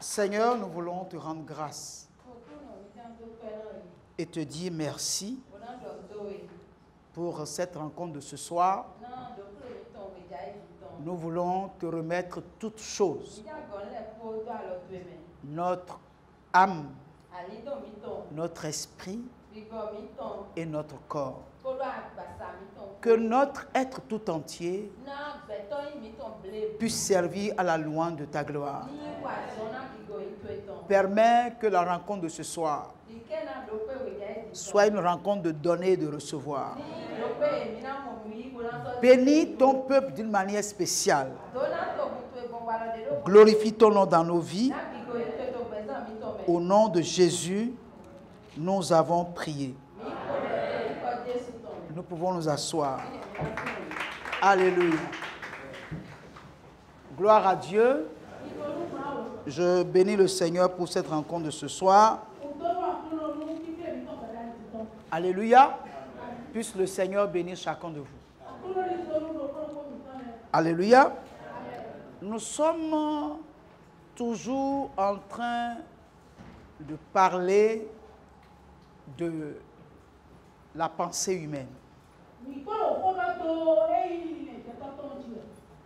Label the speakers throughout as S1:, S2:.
S1: Seigneur, nous voulons te rendre grâce et te dire merci pour cette rencontre de ce soir. Nous voulons te remettre toutes choses. Notre âme, notre esprit et notre corps. Que notre être tout entier puisse servir à la louange de ta gloire. Permets que la rencontre de ce soir soit une rencontre de donner et de recevoir. Bénis ton peuple d'une manière spéciale. Glorifie ton nom dans nos vies. Au nom de Jésus, nous avons prié. Nous pouvons nous asseoir. Alléluia. Gloire à Dieu. Je bénis le Seigneur pour cette rencontre de ce soir. Alléluia. Puisse le Seigneur bénir chacun de vous. Alléluia. Nous sommes toujours en train de parler de la pensée humaine.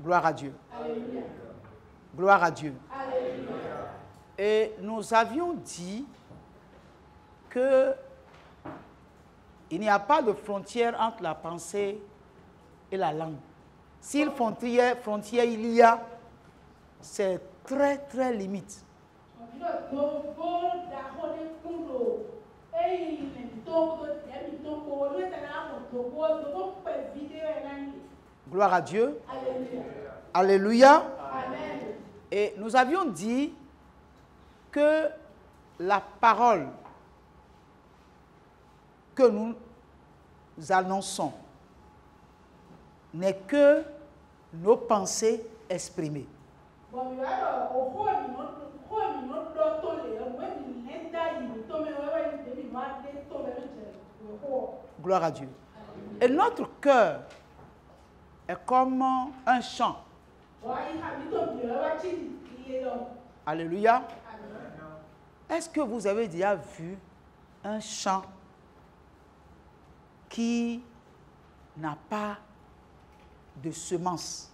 S1: Gloire à Dieu. Alléluia. Gloire à Dieu. Alléluia. Et nous avions dit que il n'y a pas de frontière entre la pensée et la langue. Si une frontière il y a, c'est très très limite. Gloire à Dieu. Alléluia. Alléluia. Amen. Et nous avions dit que la parole que nous annonçons n'est que nos pensées exprimées. Gloire à Dieu. Et notre cœur est comme un champ. Alléluia. Est-ce que vous avez déjà vu un champ qui n'a pas de semences,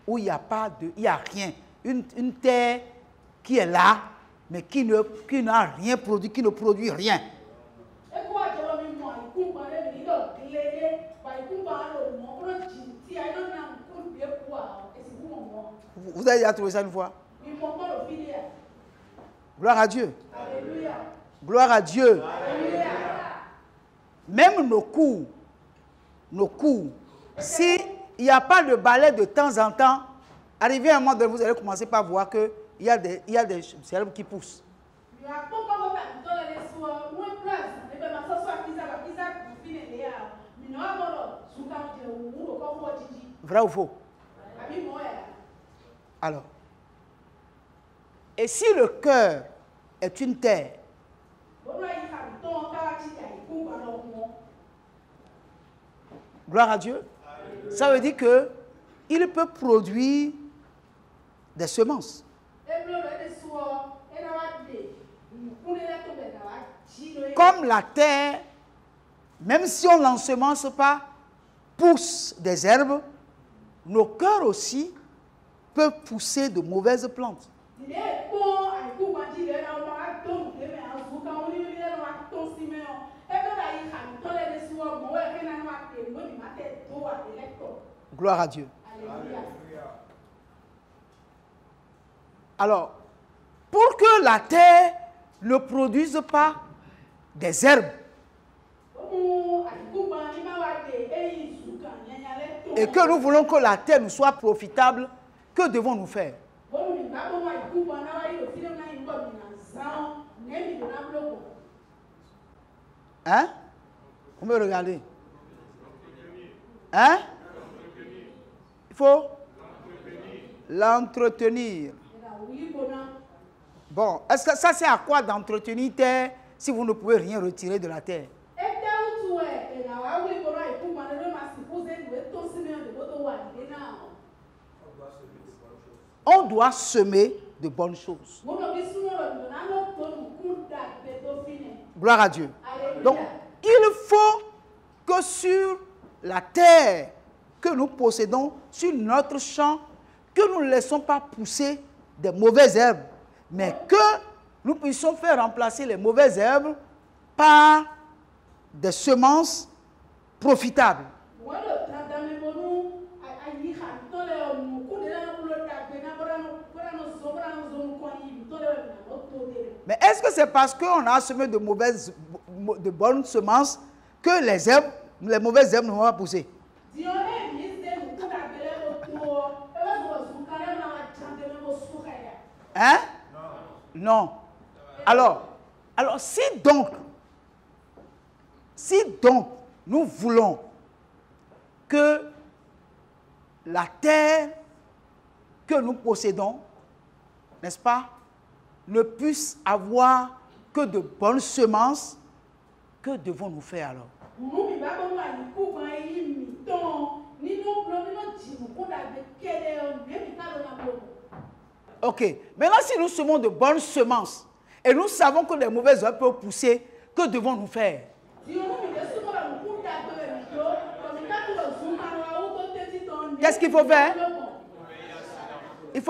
S1: où il n'y a pas de, il n'y a rien, une terre qui est là, mais qui n'a rien produit, qui ne produit rien? Vous avez déjà trouvé ça une fois? Gloire à Dieu. Alléluia. Gloire à Dieu. Alléluia. Même nos cours, s'il n'y a pas de balai de temps en temps, arrivé à un moment donné, vous allez commencer par voir qu'il y a des herbes qui poussent. Vrai ou faux? Alors, et si le cœur est une terre, gloire à Dieu, ça veut dire qu'il peut produire des semences. Comme la terre, même si on n'ensemence pas, pousse des herbes, nos cœurs aussi peuvent pousser de mauvaises plantes. Gloire à Dieu. Alléluia. Alors, pour que la terre ne produise pas des herbes et que nous voulons que la terre nous soit profitable, que devons-nous faire? Hein? Vous me regardez? Hein? Il faut l'entretenir. Bon, est-ce que ça c'est à quoi d'entretenir terre si vous ne pouvez rien retirer de la terre? On doit semer de bonnes choses. Gloire à Dieu. Donc, il faut que sur la terre que nous possédons, sur notre champ, que nous ne laissons pas pousser des mauvaises herbes, mais que nous puissions faire remplacer les mauvaises herbes par des semences profitables. Mais est-ce que c'est parce qu'on a semé de bonnes semences que les mauvaises herbes ne vont pas pousser? Hein? Non. Alors si donc nous voulons que la terre que nous possédons, n'est-ce pas, ne puisse avoir que de bonnes semences, que devons-nous faire alors? Ok. Maintenant, si nous semons de bonnes semences et nous savons que les mauvaises herbes peuvent pousser, que devons-nous faire? Qu'est-ce qu'il faut faire? Il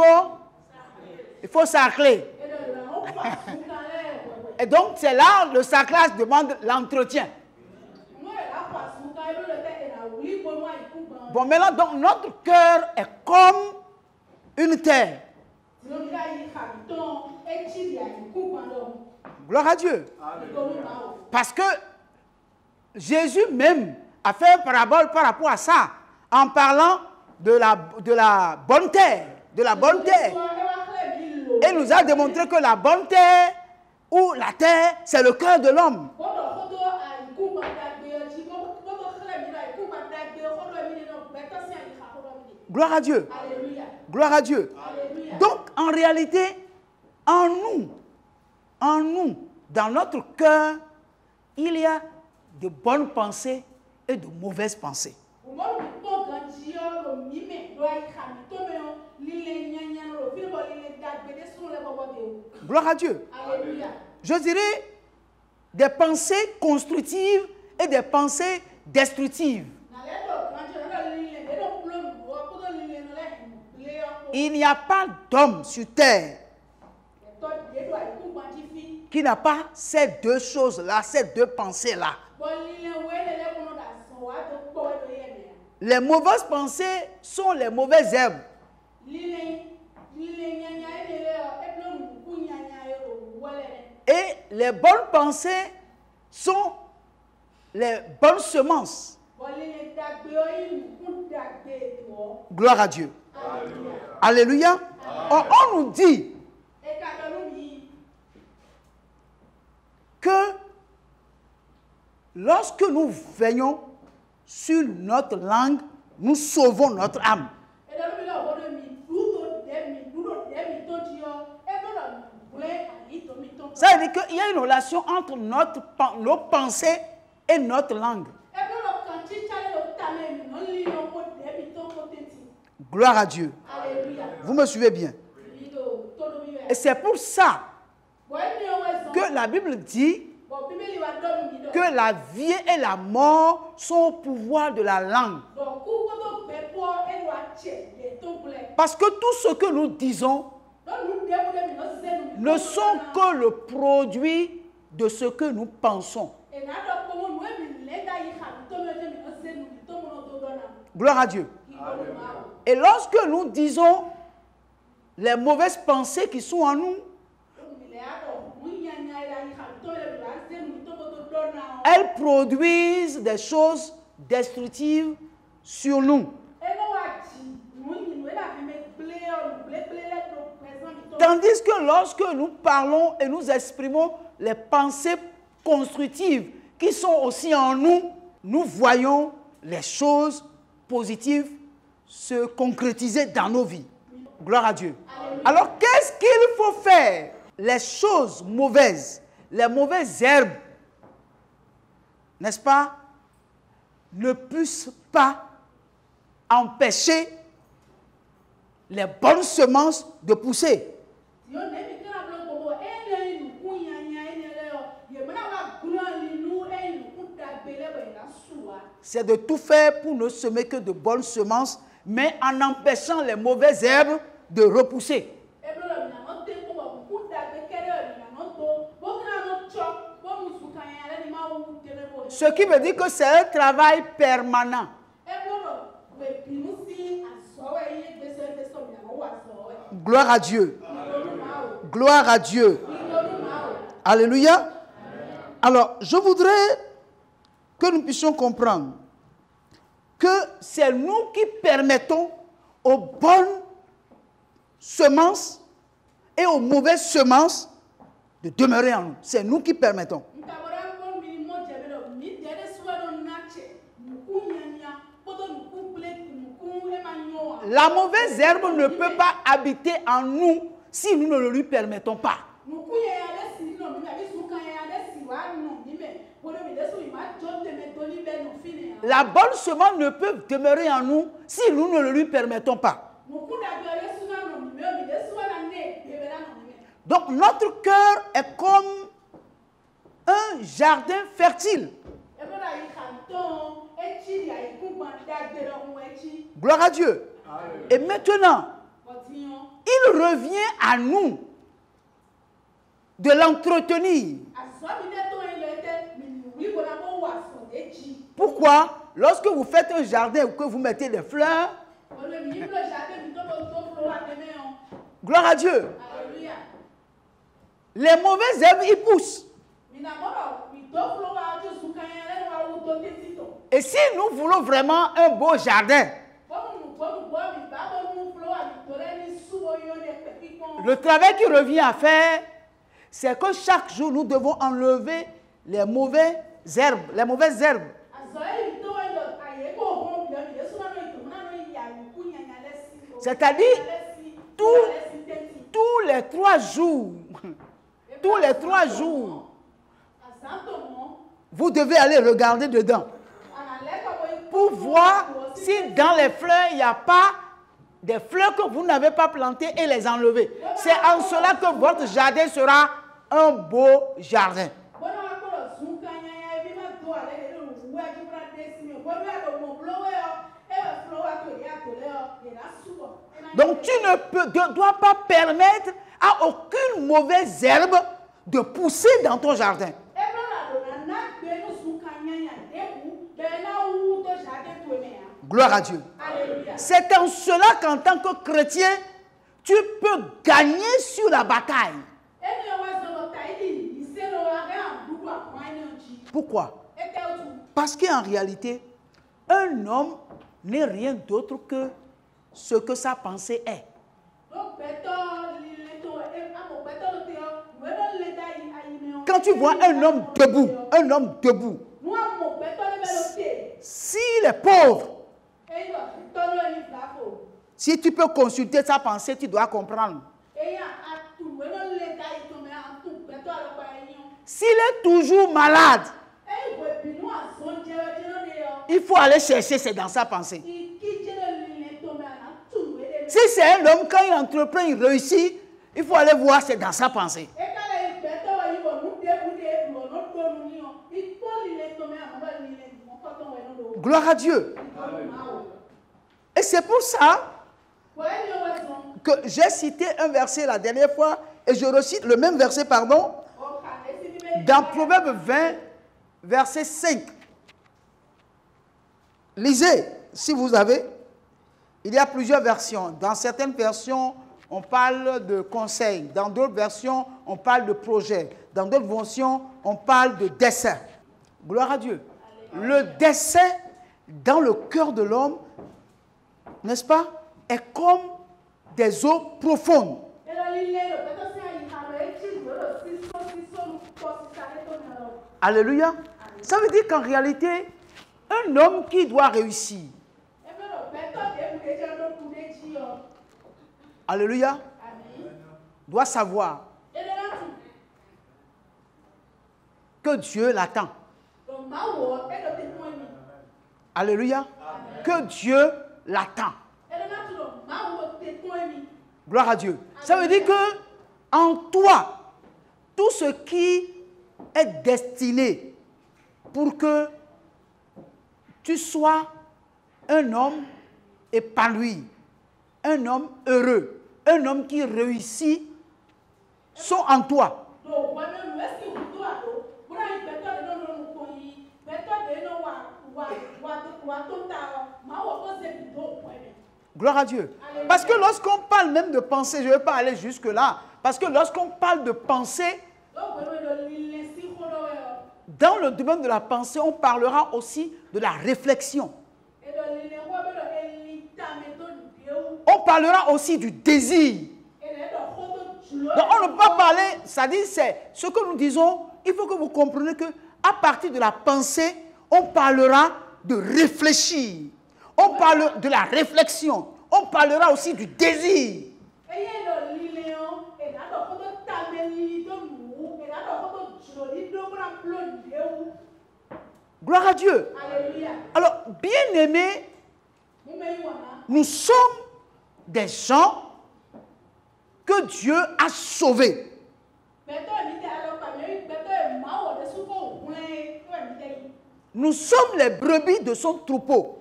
S1: faut sarcler. Et donc, c'est là le sarclage demande l'entretien. Bon, maintenant, donc, notre cœur est comme une terre. Gloire à Dieu. Parce que Jésus même a fait une parabole par rapport à ça, en parlant de la bonne terre, Et il nous a démontré que la bonne terre ou la terre, c'est le cœur de l'homme. Gloire à Dieu. Alléluia. Gloire à Dieu. Alléluia. Donc, en réalité, en nous, dans notre cœur, il y a de bonnes pensées et de mauvaises pensées. Gloire à Dieu. Alléluia. Je dirais des pensées constructives et des pensées destructives. Il n'y a pas d'homme sur terre qui n'a pas ces deux choses-là, ces deux pensées-là. Les mauvaises pensées sont les mauvaises herbes. Et les bonnes pensées sont les bonnes semences. Gloire à Dieu. Alléluia. On nous dit que lorsque nous veillons sur notre langue, nous sauvons notre âme. Ça veut dire qu'il y a une relation entre nos pensées et notre langue. Gloire à Dieu. Alléluia. Vous me suivez bien? Et c'est pour ça que la Bible dit que la vie et la mort sont au pouvoir de la langue. Parce que tout ce que nous disons ne sont que le produit de ce que nous pensons. Gloire à Dieu. Et lorsque nous disons les mauvaises pensées qui sont en nous, elles produisent des choses destructives sur nous. Tandis que lorsque nous parlons et nous exprimons les pensées constructives qui sont aussi en nous, nous voyons les choses positives se concrétiser dans nos vies. Gloire à Dieu. Alléluia. Alors, qu'est-ce qu'il faut faire? Les choses mauvaises, les mauvaises herbes, n'est-ce pas, ne puissent pas empêcher les bonnes semences de pousser. c'est de tout faire pour ne semer que de bonnes semences, mais en empêchant les mauvaises herbes de repousser. Ce qui veut dire que c'est un travail permanent. Gloire à Dieu. Gloire à Dieu. Alléluia. Alors, je voudrais que nous puissions comprendre que c'est nous qui permettons aux bonnes semences et aux mauvaises semences de demeurer en nous. C'est nous qui permettons. La mauvaise herbe ne peut pas habiter en nous si nous ne le lui permettons pas. La bonne semence ne peut demeurer en nous si nous ne le lui permettons pas. Donc notre cœur est comme un jardin fertile. Gloire à Dieu. Et maintenant, il revient à nous de l'entretenir. Pourquoi? Lorsque vous faites un jardin ou que vous mettez des fleurs, gloire à Dieu, les mauvaises herbes, ils poussent. Et si nous voulons vraiment un beau jardin, le travail qui revient à faire, c'est que chaque jour, nous devons enlever les mauvaises herbes. Les mauvaises herbes. C'est-à-dire, tous les 3 jours, tous les 3 jours, vous devez aller regarder dedans pour voir si dans les fleurs, il n'y a pas des fleurs que vous n'avez pas plantées et les enlever. C'est en cela que votre jardin sera un beau jardin. Donc tu ne dois pas permettre à aucune mauvaise herbe de pousser dans ton jardin. Gloire à Dieu. C'est en cela qu'en tant que chrétien, tu peux gagner sur la bataille. Pourquoi? Parce qu'en réalité, un homme n'est rien d'autre que ce que sa pensée est. Quand tu vois un homme debout, s'il est pauvre, si tu peux consulter sa pensée, tu dois comprendre. S'il est toujours malade, il faut aller chercher, c'est dans sa pensée. Si c'est un homme, quand il entreprend, il réussit, il faut aller voir, c'est dans sa pensée. Gloire à Dieu. Et c'est pour ça que j'ai cité un verset la dernière fois, et je recite le même verset, pardon, dans Proverbe 20, verset 5. Lisez, si vous avez. Il y a plusieurs versions. Dans certaines versions, on parle de conseil. Dans d'autres versions, on parle de projet. Dans d'autres versions, on parle de dessein. Gloire à Dieu. Le dessein dans le cœur de l'homme, n'est-ce pas, est comme des eaux profondes. Alléluia. Ça veut dire qu'en réalité, un homme qui doit réussir, alléluia, doit savoir que Dieu l'attend. Alléluia. Que Dieu l'attend. Gloire à Dieu. Ça veut dire que en toi, tout ce qui est destiné pour que tu sois un homme épanoui, un homme heureux, un homme qui réussit sont en toi. Gloire à Dieu. Parce que lorsqu'on parle même de pensée, je ne vais pas aller jusque-là, parce que lorsqu'on parle de pensée, dans le domaine de la pensée, on parlera aussi de la réflexion. On parlera aussi du désir. Donc on ne peut pas parler, ça dit, c'est ce que nous disons, il faut que vous compreniez que à partir de la pensée, on parlera de réfléchir. On parle de la réflexion. On parlera aussi du désir. Gloire à Dieu. Alléluia. Alors, bien-aimés, nous sommes des gens que Dieu a sauvés. Nous sommes les brebis de son troupeau.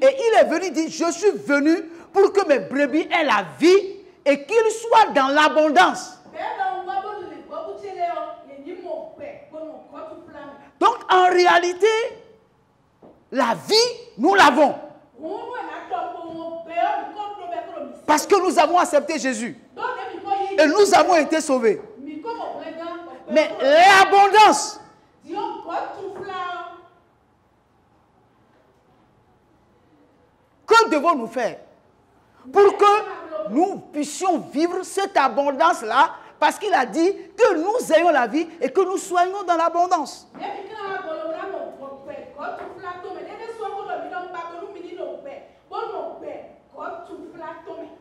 S1: Et il est venu dire, je suis venu pour que mes brebis aient la vie et qu'ils soient dans l'abondance. Donc en réalité, la vie, nous l'avons. Parce que nous avons accepté Jésus. Et nous avons été sauvés. Mais l'abondance, que devons-nous faire pour que nous puissions vivre cette abondance-là? Parce qu'il a dit que nous ayons la vie et que nous soyons dans l'abondance.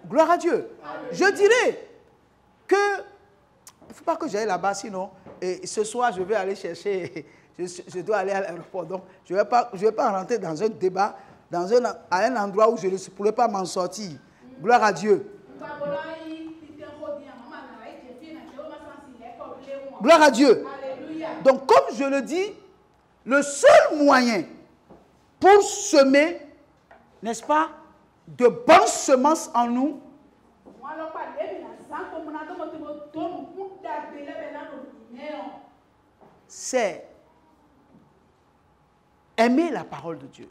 S1: Gloire à Dieu. Je dirais que, il ne faut pas que j'aille là-bas, sinon, et ce soir, je vais aller chercher, je dois aller à l'aéroport. Donc, je ne vais pas rentrer dans un débat, à un endroit où je ne pourrais pas m'en sortir. Gloire à Dieu. Gloire à Dieu. Alléluia. Donc, comme je le dis, le seul moyen pour semer, n'est-ce pas, de bonnes semences en nous, c'est aimer la parole de Dieu.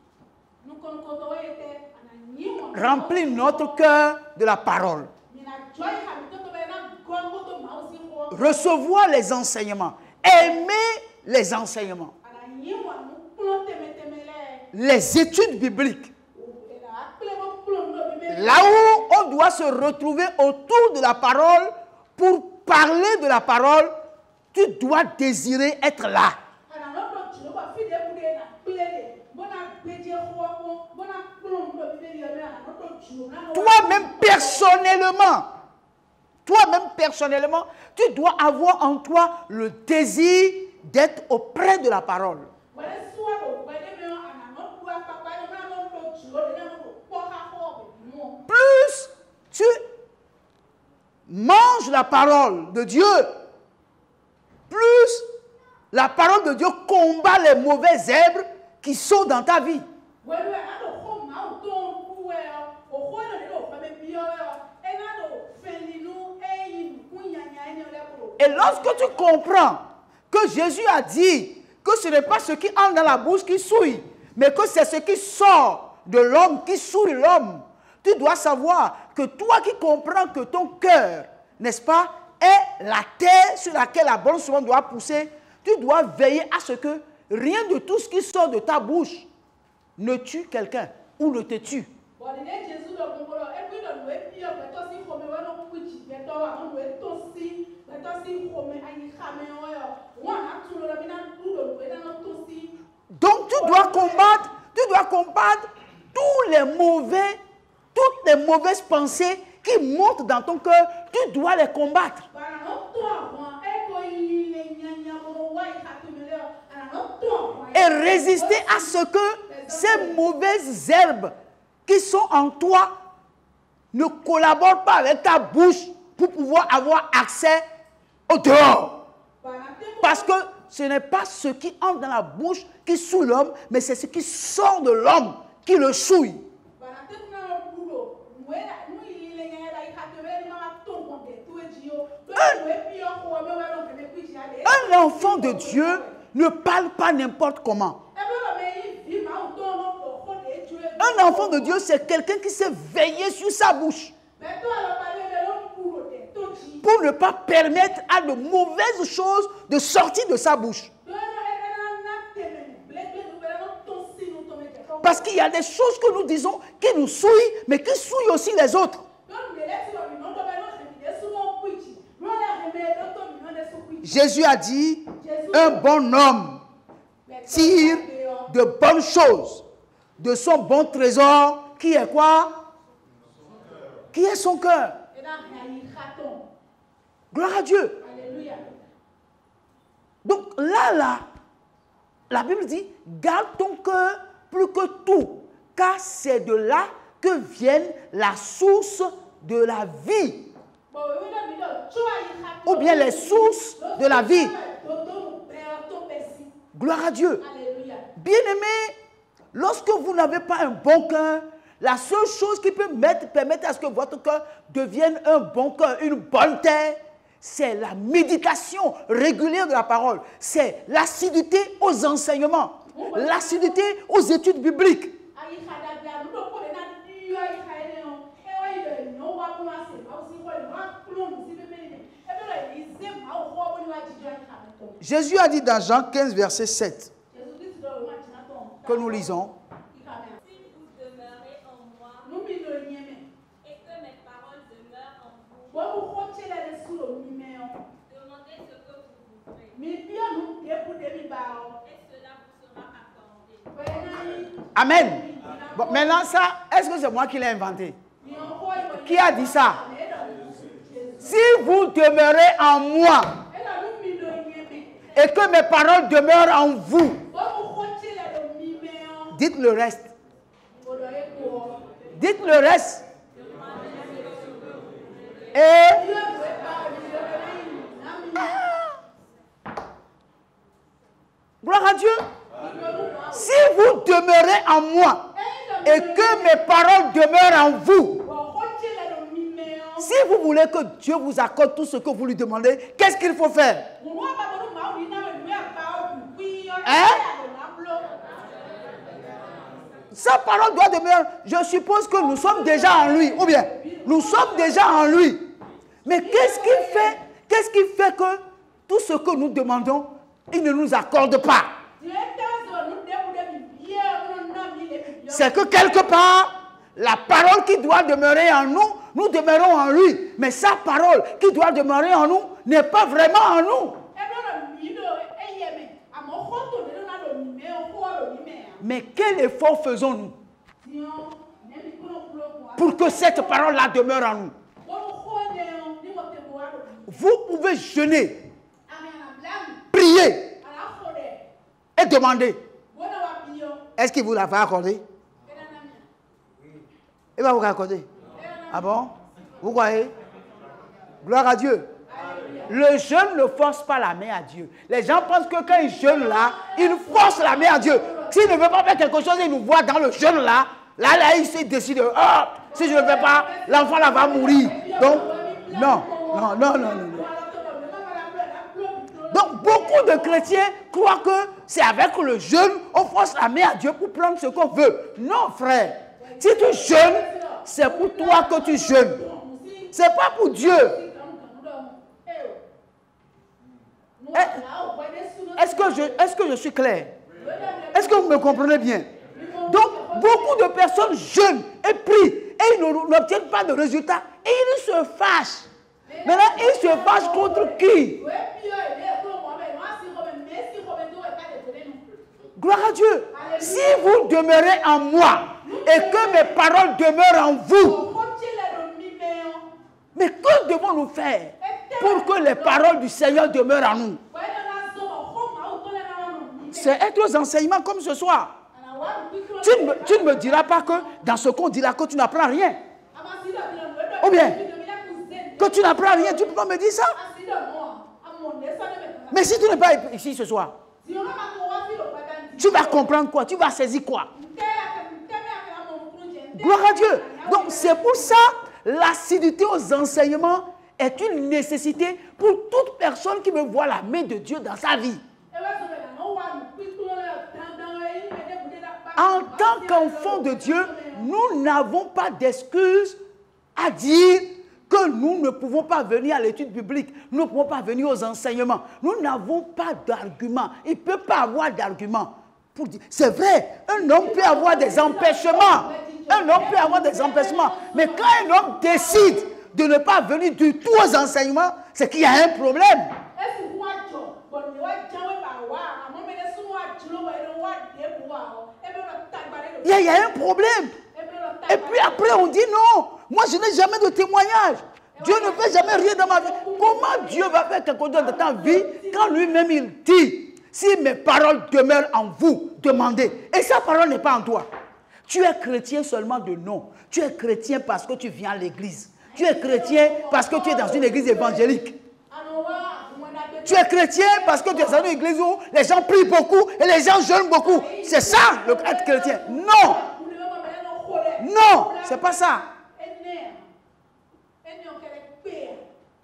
S1: Remplir notre cœur de la parole. Recevoir les enseignements. Aimer les enseignements. Les études bibliques. Là où on doit se retrouver autour de la parole pour parler de la parole, tu dois désirer être là. Toi-même personnellement, tu dois avoir en toi le désir d'être auprès de la parole. Plus tu manges la parole de Dieu, plus la parole de Dieu combat les mauvaises herbes qui sont dans ta vie. Et lorsque tu comprends que Jésus a dit que ce n'est pas ce qui entre dans la bouche qui souille, mais que c'est ce qui sort de l'homme qui souille l'homme, tu dois savoir que toi qui comprends que ton cœur, n'est-ce pas, est la terre sur laquelle la bonne semence doit pousser, tu dois veiller à ce que rien de tout ce qui sort de ta bouche ne tue quelqu'un ou ne te tue. Donc tu dois combattre toutes les mauvaises pensées qui montent dans ton cœur, tu dois les combattre. Et résister à ce que ces mauvaises herbes qui sont en toi ne collaborent pas avec ta bouche pour pouvoir avoir accès au dehors. Parce que ce n'est pas ce qui entre dans la bouche qui souille l'homme, mais c'est ce qui sort de l'homme qui le souille. Un enfant de Dieu ne parle pas n'importe comment. Un enfant de Dieu, c'est quelqu'un qui sait veiller sur sa bouche pour ne pas permettre à de mauvaises choses de sortir de sa bouche. Parce qu'il y a des choses que nous disons qui nous souillent, mais qui souillent aussi les autres. Jésus a dit, un bon homme tire de bonnes choses de son bon trésor, qui est quoi? Qui est son cœur. Gloire à Dieu. Donc là, la Bible dit, garde ton cœur plus que tout, car c'est de là que vienne la source de la vie. Ou bien les sources de la vie. Gloire à Dieu. Bien-aimés, lorsque vous n'avez pas un bon cœur, la seule chose qui peut permettre à ce que votre cœur devienne un bon cœur, une bonne terre, c'est la méditation régulière de la parole. C'est l'assiduité aux enseignements, l'assiduité aux études bibliques. Jésus a dit dans Jean 15, verset 7, que nous lisons.
S2: Si vous demeurez en moi et que mes paroles demeurent en vous, demandez ce que vous voudrez et cela vous sera accordé.
S1: Amen. Bon, maintenant ça, est-ce que c'est moi qui l'ai inventé? Qui a dit ça? Si vous demeurez en moi et que mes paroles demeurent en vous, dites le reste. Dites le reste. Et gloire à Dieu. Si vous demeurez en moi et que mes paroles demeurent en vous, si vous voulez que Dieu vous accorde tout ce que vous lui demandez, qu'est-ce qu'il faut faire? Hein? Sa parole doit demeurer. Je suppose que nous sommes déjà en lui. Ou bien, nous sommes déjà en lui. Mais qu'est-ce qu'il fait? Qu'est-ce qui fait que tout ce que nous demandons, il ne nous accorde pas? C'est que quelque part, la parole qui doit demeurer en nous, nous demeurons en lui. Mais sa parole qui doit demeurer en nous n'est pas vraiment en nous. Mais quel effort faisons-nous pour que cette parole-là demeure en nous? Vous pouvez jeûner, prier et demander. Est-ce qu'il vous l'a accordé? Il va vous accorder. Ah bon? Vous croyez? Gloire à Dieu. Le jeûne ne force pas la main à Dieu. Les gens pensent que quand ils jeûnent là, ils forcent la main à Dieu. S'il ne veut pas faire quelque chose, il nous voit dans le jeûne là. Là, il se décide, oh, si je ne le fais pas, l'enfant là va mourir. Donc, non. Donc, beaucoup de chrétiens croient que c'est avec le jeûne, on force la main à Dieu pour prendre ce qu'on veut. Non, frère. Si tu jeûnes, c'est pour toi que tu jeûnes. Ce n'est pas pour Dieu. Est-ce que je suis clair? Est-ce que vous me comprenez bien? Donc, beaucoup de personnes jeûnent et prient et ils n'obtiennent pas de résultats. Et ils se fâchent. Maintenant, ils se fâchent contre qui? Gloire à Dieu. Si vous demeurez en moi et que mes paroles demeurent en vous, mais que devons-nous faire pour que les paroles du Seigneur demeurent en nous? C'est être aux enseignements comme ce soir. Tu ne me diras pas que dans ce qu'on dit là, que tu n'apprends rien. Ou bien, que tu n'apprends rien, tu peux pas me dire ça? Mais si tu n'es pas ici ce soir, tu vas comprendre quoi? Tu vas saisir quoi? Gloire à Dieu. Donc c'est pour ça, l'assiduité aux enseignements est une nécessité pour toute personne qui veut voir la main de Dieu dans sa vie. En tant qu'enfant de Dieu, nous n'avons pas d'excuses à dire que nous ne pouvons pas venir à l'étude biblique, nous ne pouvons pas venir aux enseignements. Nous n'avons pas d'argument. Il ne peut pas avoir d'argument. C'est vrai, un homme peut avoir des empêchements. Un homme peut avoir des empêchements. Mais quand un homme décide de ne pas venir du tout aux enseignements, c'est qu'il y a un problème. Il y a un problème. Et puis après on dit non, moi je n'ai jamais de témoignage. Dieu ne fait jamais rien dans ma vie. Comment Dieu va faire quelque chose de ta vie quand lui-même il dit, si mes paroles demeurent en vous, demandez. Et sa parole n'est pas en toi. Tu es chrétien seulement de nom. Tu es chrétien parce que tu viens à l'église. Tu es chrétien parce que tu es dans une église évangélique. Tu es chrétien parce que tu es dans une église où les gens prient beaucoup et les gens jeûnent beaucoup. C'est ça, être chrétien. Non. Non, c'est pas ça.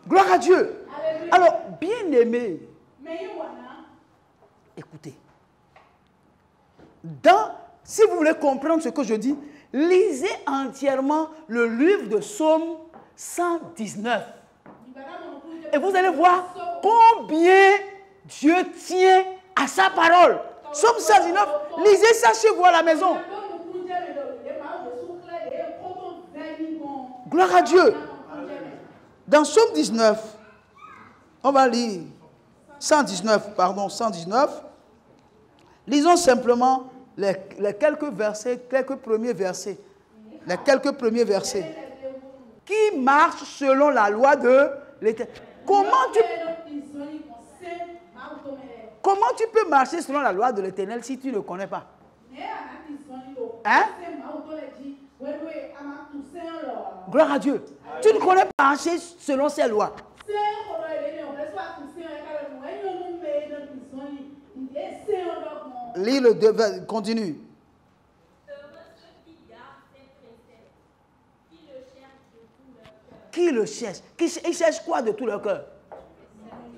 S1: Gloire à Dieu. Alors, bien-aimé, écoutez. Si vous voulez comprendre ce que je dis, lisez entièrement le livre de Psaume 119. Et vous allez voir combien Dieu tient à sa parole. Psaume 119, lisez ça chez vous à la maison. Gloire à Dieu. Dans Psaume 19, on va lire 119. Lisons simplement les quelques versets, quelques premiers versets. Les quelques premiers versets. Qui marche selon la loi de l'Éternel. Comment tu peux marcher selon la loi de l'Éternel si tu ne le connais pas? Hein? Gloire à Dieu. Tu ne connais pas marcher selon ces lois. Lis le 2, continue. Qui le cherche? Il cherche quoi de tout leur cœur?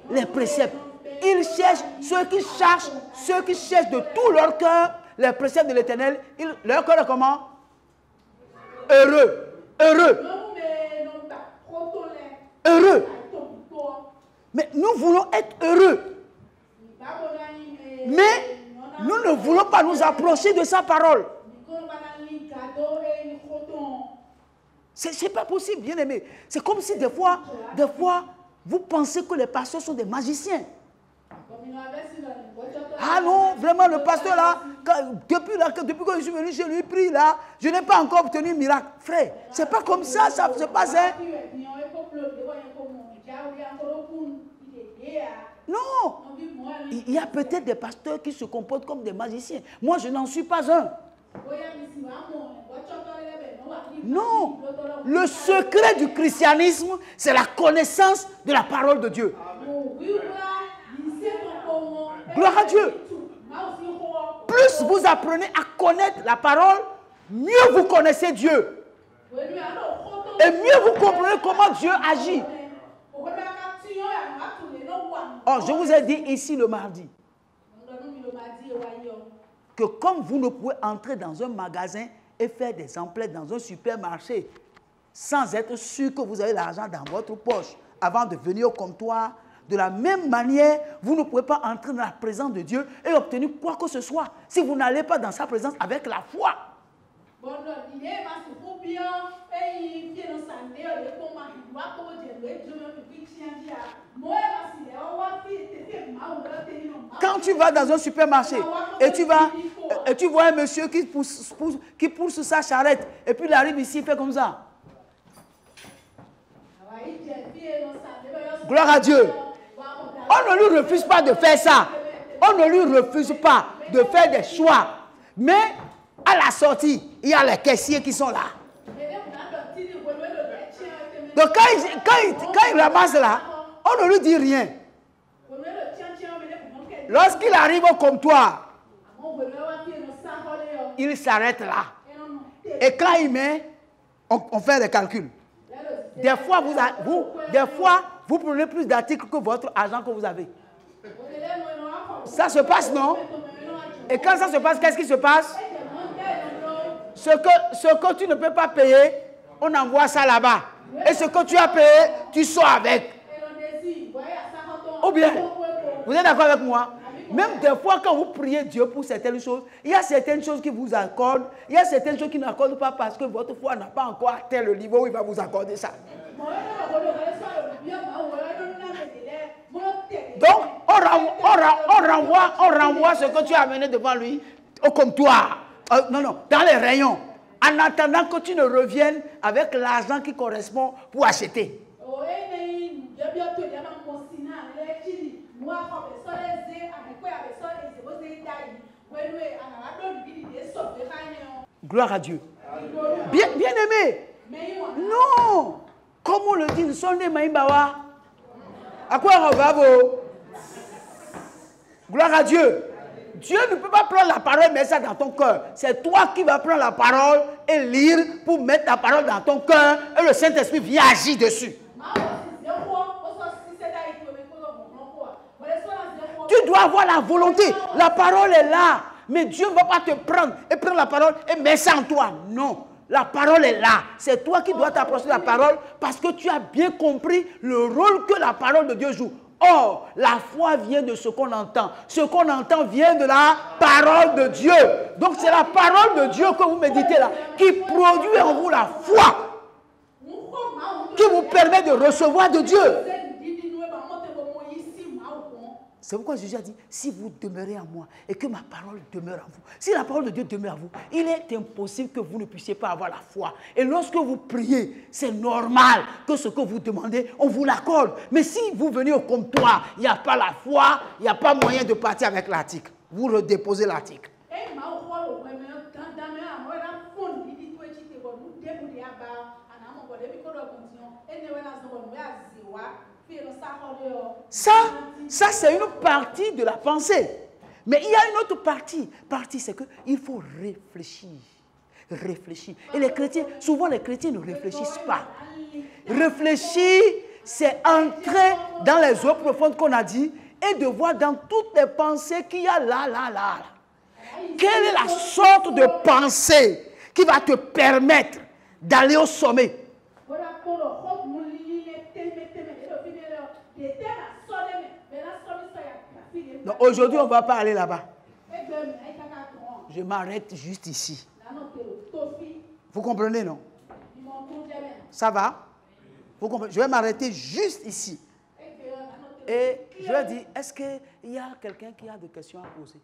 S1: Les préceptes. Il cherche ceux qui cherchent de tout leur cœur les préceptes de l'Éternel. Leur cœur est comment? Heureux. Heureux. Heureux. Mais nous voulons être heureux. Mais nous ne voulons pas nous approcher de sa parole. C'est pas possible, bien aimé. C'est comme si des fois, vous pensez que les pasteurs sont des magiciens. Ah non, vraiment, le pasteur là, depuis que je suis venu chez lui, il prie là, je n'ai pas encore obtenu un miracle. Frère, c'est pas comme ça, ça se passe. Hein? Non, il y a peut-être des pasteurs qui se comportent comme des magiciens. Moi, je n'en suis pas un. Non, le secret du christianisme, c'est la connaissance de la parole de Dieu. Gloire à Dieu. Plus vous apprenez à connaître la parole, mieux vous connaissez Dieu. Et mieux vous comprenez comment Dieu agit. Oh, je vous ai dit ici le mardi que comme vous ne pouvez entrer dans un magasin et faire des emplettes dans un supermarché sans être sûr que vous avez l'argent dans votre poche avant de venir au comptoir, de la même manière, vous ne pouvez pas entrer dans la présence de Dieu et obtenir quoi que ce soit si vous n'allez pas dans sa présence avec la foi. Quand tu vas dans un supermarché et tu vois un monsieur qui pousse sa charrette et puis il arrive ici, il fait comme ça. Gloire à Dieu. On ne lui refuse pas de faire ça. On ne lui refuse pas de faire des choix. Mais à la sortie, il y a les caissiers qui sont là. Donc quand il ramasse là, on ne lui dit rien. lorsqu'il arrive au comptoir, il s'arrête là. Et quand il met, on fait des calculs. Des fois, vous prenez plus d'articles que votre argent que vous avez. Ça se passe, non? Et quand ça se passe, qu'est-ce qui se passe? Ce que tu ne peux pas payer, on envoie ça là-bas. Et ce que tu as payé, tu sors avec. Ou bien, vous êtes d'accord avec moi? Même des fois, quand vous priez Dieu pour certaines choses, il y a certaines choses qui vous accordent, il y a certaines choses qui n'accordent pas parce que votre foi n'a pas encore atteint le niveau où il va vous accorder ça. Donc, on renvoie ce que tu as amené devant lui au comptoir. Dans les rayons. En attendant que tu ne reviennes avec l'argent qui correspond pour acheter. Gloire à Dieu. Bien aimé. Non. Comme on le dit, nous sommes des Maïmbawa. À quoi on va vous? Gloire à Dieu. Dieu ne peut pas prendre la parole et mettre ça dans ton cœur. C'est toi qui vas prendre la parole et lire pour mettre la parole dans ton cœur et le Saint-Esprit vient agir dessus. Tu dois avoir la volonté. La parole est là. Mais Dieu ne va pas te prendre et prendre la parole et mettre ça en toi. Non. La parole est là. C'est toi qui dois t'approcher de la parole parce que tu as bien compris le rôle que la parole de Dieu joue. Or, la foi vient de ce qu'on entend. Ce qu'on entend vient de la parole de Dieu. Donc, c'est la parole de Dieu que vous méditez là qui produit en vous la foi qui vous permet de recevoir de Dieu. C'est pourquoi Jésus a dit, si vous demeurez en moi et que ma parole demeure en vous, si la parole de Dieu demeure en vous, il est impossible que vous ne puissiez pas avoir la foi. Et lorsque vous priez, c'est normal que ce que vous demandez, on vous l'accorde. Mais si vous venez au comptoir, il n'y a pas la foi, il n'y a pas moyen de partir avec l'article. Vous redéposez l'article. Ça c'est une partie de la pensée. Mais il y a une autre partie. C'est qu'il faut réfléchir. Et les chrétiens, souvent les chrétiens ne réfléchissent pas. Réfléchir, c'est entrer dans les eaux profondes qu'on a dit et de voir dans toutes les pensées qu'il y a là. Quelle est la sorte de pensée qui va te permettre d'aller au sommet? Aujourd'hui, on ne va pas aller là-bas. Je m'arrête juste ici. Vous comprenez, non? Ça va? Vous comprenez? Je vais m'arrêter juste ici. Et je vais dire, est-ce qu'il y a quelqu'un qui a des questions à poser?